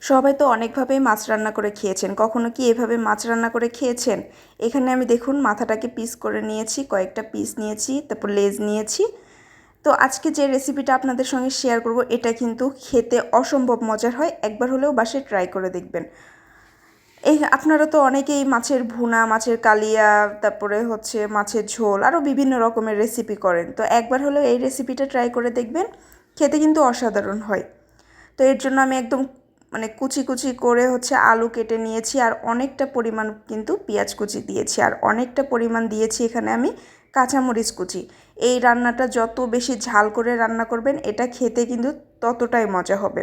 সবাই তো অনেকভাবেই মাছ রান্না করে খেয়েছেন। কখনো কি এভাবে মাছ রান্না করে খেয়েছেন? এখানে আমি দেখুন মাথাটাকে পিস করে নিয়েছি, কয়েকটা পিস নিয়েছি, তারপর লেজ নিয়েছি। তো আজকে যে রেসিপিটা আপনাদের সঙ্গে শেয়ার করব এটা কিন্তু খেতে অসম্ভব মজার হয়। একবার হলেও বাসায় ট্রাই করে দেখবেন। এই আপনারা তো অনেকেই মাছের ভুনা, মাছের কালিয়া, তারপরে হচ্ছে মাছের ঝোল, আরও বিভিন্ন রকমের রেসিপি করেন। তো একবার হলেও এই রেসিপিটা ট্রাই করে দেখবেন, খেতে কিন্তু অসাধারণ হয়। তো এর জন্য আমি একদম কুচি কুচি করে হচ্ছে আলু কেটে নিয়েছি, আর অনেকটা পরিমাণ কিন্তু পেঁয়াজ কুচি দিয়েছি, আর অনেকটা পরিমাণ দিয়েছি এখানে আমি কাঁচামরিচ কুচি। এই রান্নাটা যত বেশি ঝাল করে রান্না করবেন এটা খেতে কিন্তু ততটাই মজা হবে।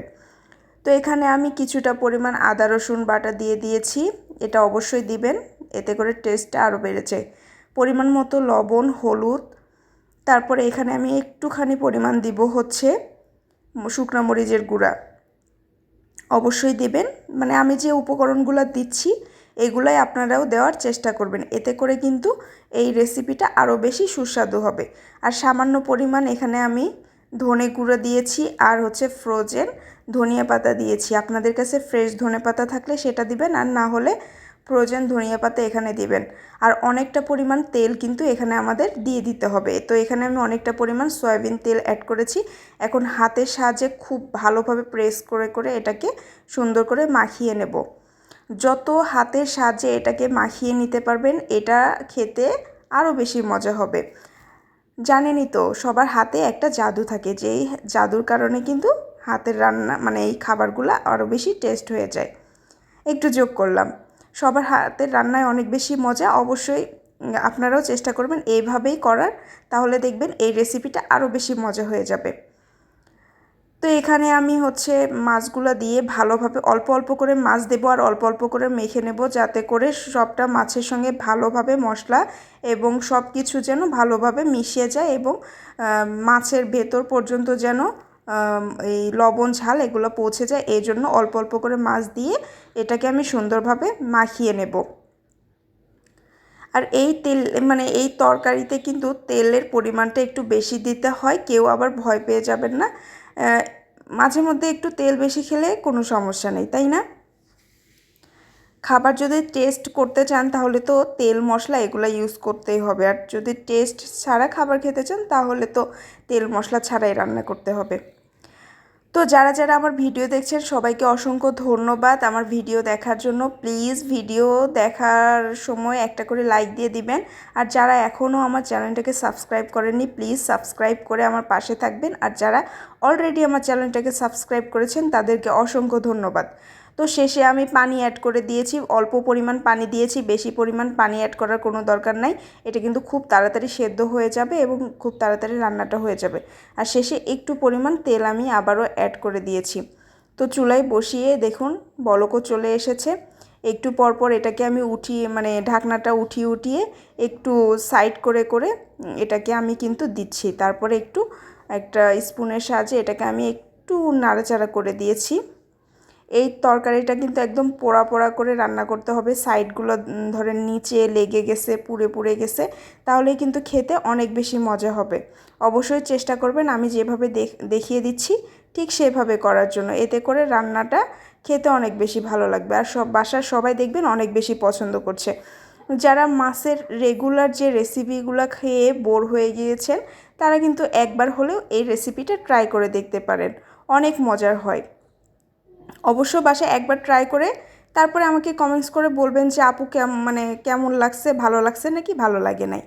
তো এখানে আমি কিছুটা পরিমাণ আদা রসুন বাটা দিয়ে দিয়েছি, এটা অবশ্যই দিবেন, এতে করে টেস্টটা আরও বেড়ে যায়। পরিমাণ মতো লবণ, হলুদ, তারপরে এখানে আমি একটুখানি পরিমাণ দিব হচ্ছে শুকনো মরিচের গুঁড়া, অবশ্যই দেবেন। আমি যে উপকরণগুলো দিচ্ছি এগুলাই আপনারাও দেওয়ার চেষ্টা করবেন, এতে করে কিন্তু এই রেসিপিটা আরও বেশি সুস্বাদু হবে। আর সামান্য পরিমাণ এখানে আমি ধনে গুঁড়ো দিয়েছি, আর হচ্ছে ফ্রোজেন ধনিয়া পাতা দিয়েছি। আপনাদের কাছে ফ্রেশ ধনে পাতা থাকলে সেটা দিবেন, আর না হলে ফ্রোজেন ধনিয়া পাতা এখানে দিবেন। আর অনেকটা পরিমাণ তেল কিন্তু এখানে আমাদের দিয়ে দিতে হবে। তো এখানে আমি অনেকটা পরিমাণ সয়াবিন তেল অ্যাড করেছি। এখন হাতের সাহায্যে খুব ভালোভাবে প্রেস করে করে এটাকে সুন্দর করে মাখিয়ে নেব। যত হাতের সাহায্যে এটাকে মাখিয়ে নিতে পারবেন এটা খেতে আরও বেশি মজা হবে। জানেনই তো সবার হাতে একটা জাদু থাকে, যেই জাদুর কারণে কিন্তু হাতের রান্না এই খাবারগুলো আরও বেশি টেস্ট হয়ে যায়। একটু যোগ করলাম, সবার হাতের রান্নায় অনেক বেশি মজা। অবশ্যই আপনারাও চেষ্টা করবেন এইভাবেই করার, তাহলে দেখবেন এই রেসিপিটা আরও বেশি মজা হয়ে যাবে। তো এখানে আমি হচ্ছে মাছগুলো দিয়ে ভালোভাবে অল্প অল্প করে মাছ দেবো, আর অল্প অল্প করে মেখে নেব, যাতে করে সবটা মাছের সঙ্গে ভালোভাবে মশলা এবং সব কিছু যেন ভালোভাবে মিশিয়ে যায়, এবং মাছের ভেতর পর্যন্ত যেন এই লবণ ঝাল এগুলো পৌঁছে যায়। এই জন্য অল্প অল্প করে মাছ দিয়ে এটাকে আমি সুন্দরভাবে মাখিয়ে নেব। আর এই তেল এই তরকারিতে কিন্তু তেলের পরিমাণটা একটু বেশি দিতে হয়, কেউ আবার ভয় পেয়ে যাবেন না। মাঝে মধ্যে একটু তেল বেশি খেলে কোনো সমস্যা নেই, তাই না? খাবার যদি টেস্ট করতে চান তাহলে তো তেল মশলা এগুলো ইউজ করতেই হবে, আর যদি টেস্ট ছাড়া খাবার খেতে চান তাহলে তো তেল মশলা ছাড়াই রান্না করতে হবে। তো যারা যারা আমার ভিডিও দেখছেন সবাইকে অসংখ্য ধন্যবাদ আমার ভিডিও দেখার জন্য। প্লিজ ভিডিও দেখার সময় একটা করে লাইক দিয়ে দিবেন, আর যারা এখনও আমার চ্যানেলটাকে সাবস্ক্রাইব করেননি প্লিজ সাবস্ক্রাইব করে আমার পাশে থাকবেন, আর যারা অলরেডি আমার চ্যানেলটাকে সাবস্ক্রাইব করেছেন তাদেরকে অসংখ্য ধন্যবাদ। তো শেষে আমি পানি অ্যাড করে দিয়েছি, অল্প পরিমাণ পানি দিয়েছি, বেশি পরিমাণ পানি অ্যাড করার কোনো দরকার নাই। এটা কিন্তু খুব তাড়াতাড়ি সেদ্ধ হয়ে যাবে এবং খুব তাড়াতাড়ি রান্নাটা হয়ে যাবে। আর শেষে একটু পরিমাণ তেল আমি আবারও অ্যাড করে দিয়েছি। তো চুলায় বসিয়ে দেখুন বলকও চলে এসেছে। একটু পরপর এটাকে আমি উঠিয়ে ঢাকনাটা উঠিয়ে উঠিয়ে একটু সাইড করে করে এটাকে আমি কিন্তু দিচ্ছি। তারপরে একটু একটা স্পুনের সাহায্যে এটাকে আমি একটু নাড়াচাড়া করে দিয়েছি। এই তরকারিটা কিন্তু একদম পোড়া পোড়া করে রান্না করতে হবে, সাইডগুলো ধরেন নিচে লেগে গেছে, পুড়ে পুড়ে গেছে, তাহলেই কিন্তু খেতে অনেক বেশি মজা হবে। অবশ্যই চেষ্টা করবেন আমি যেভাবে দেখিয়ে দিচ্ছি ঠিক সেভাবে করার জন্য, এতে করে রান্নাটা খেতে অনেক বেশি ভালো লাগবে, আর বাসার সবাই দেখবেন অনেক বেশি পছন্দ করছে। যারা মাছের রেগুলার যে রেসিপিগুলো খেয়ে বোর হয়ে গিয়েছেন তারা কিন্তু একবার হলেও এই রেসিপিটা ট্রাই করে দেখতে পারেন, অনেক মজার হয়। অবশ্য বাসায় একবার ট্রাই করে তারপরে আমাকে কমেন্টস করে বলবেন যে আপু কেমন লাগছে, ভালো লাগছে নাকি ভালো লাগে নাই।